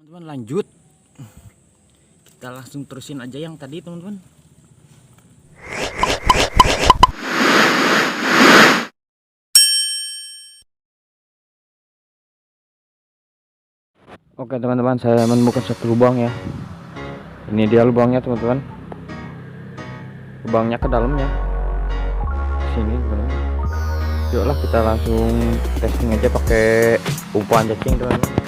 Teman-teman, lanjut, kita langsung terusin aja yang tadi teman-teman. Oke teman-teman, saya menemukan satu lubang ya. Ini dia lubangnya teman-teman. Lubangnya ke dalamnya sini teman-teman. Yuklah kita langsung testing aja pakai umpan cacing teman-teman.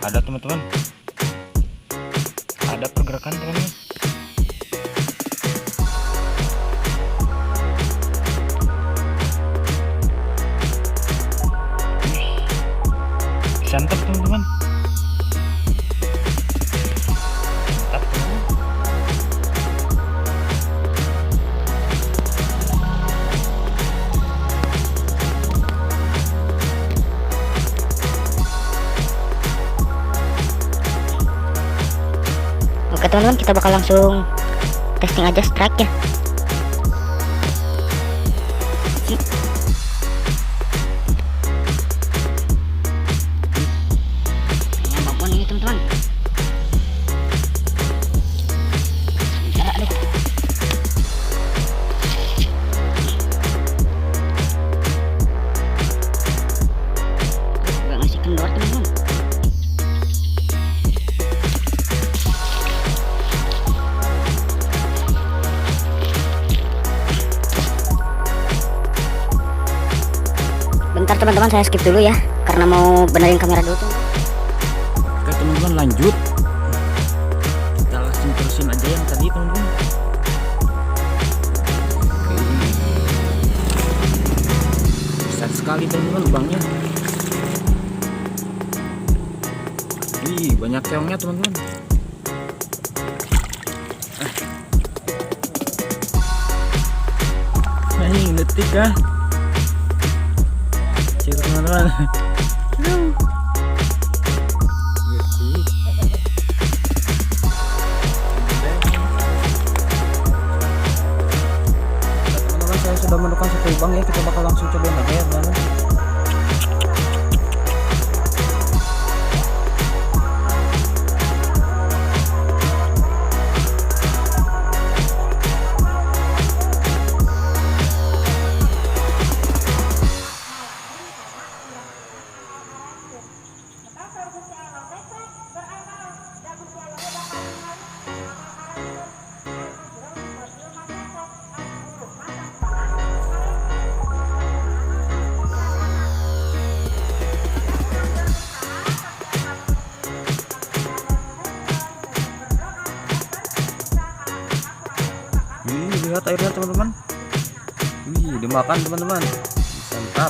Ada teman-teman, ada pergerakan teman-teman. Santap teman-teman. Santap teman-teman. Oke teman-teman, kita bakal langsung testing aja strike ya. Ini babon ini teman-teman. Bentar, aduh. Gak ngasih kendor teman-teman. Bentar teman-teman, saya skip dulu ya karena mau benerin kamera dulu tuh. Oke teman-teman, lanjut, kita langsung terusin aja yang tadi teman-teman. Oke. Besar sekali teman-teman lubangnya. Wih, banyak keongnya teman-teman. Ini detik ya teman-teman. Teman-teman, saya sudah menemukan satu lubang ya, kita bakal langsung cobain aja ya teman-teman. Lihat airnya teman-teman. Wih, dimakan teman-teman. Santap.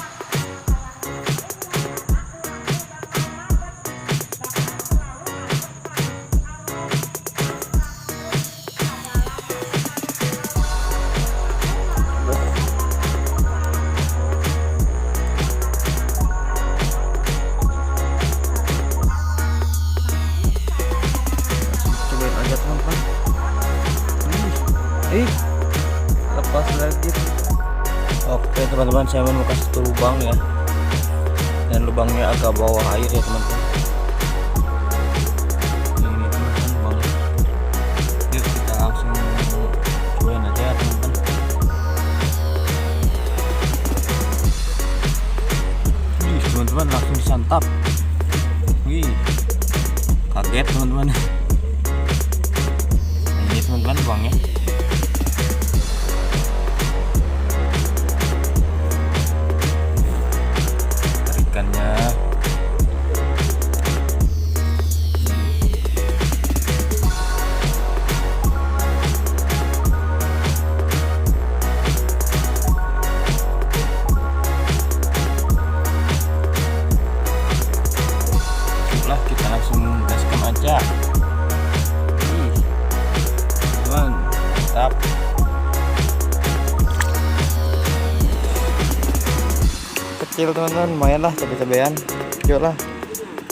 Cobain aja teman-teman. Lepas lagi. Oke teman-teman, saya menemukan satu lubang ya, dan lubangnya agak bawah air ya teman-teman. Ini teman-teman lubangnya. Yuk kita langsung cobain aja teman-teman. Wih teman-teman, langsung disantap. Wih, kaget teman-teman. Ini teman-teman lubangnya. Ikannya lah, kita langsung gaskan aja. Teman, mantap. Kecil teman-teman, lumayan lah cabai-cabean. Yuk lah.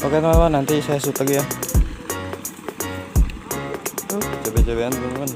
Oke teman-teman, nanti saya shoot lagi ya. Coba-cobain teman-teman.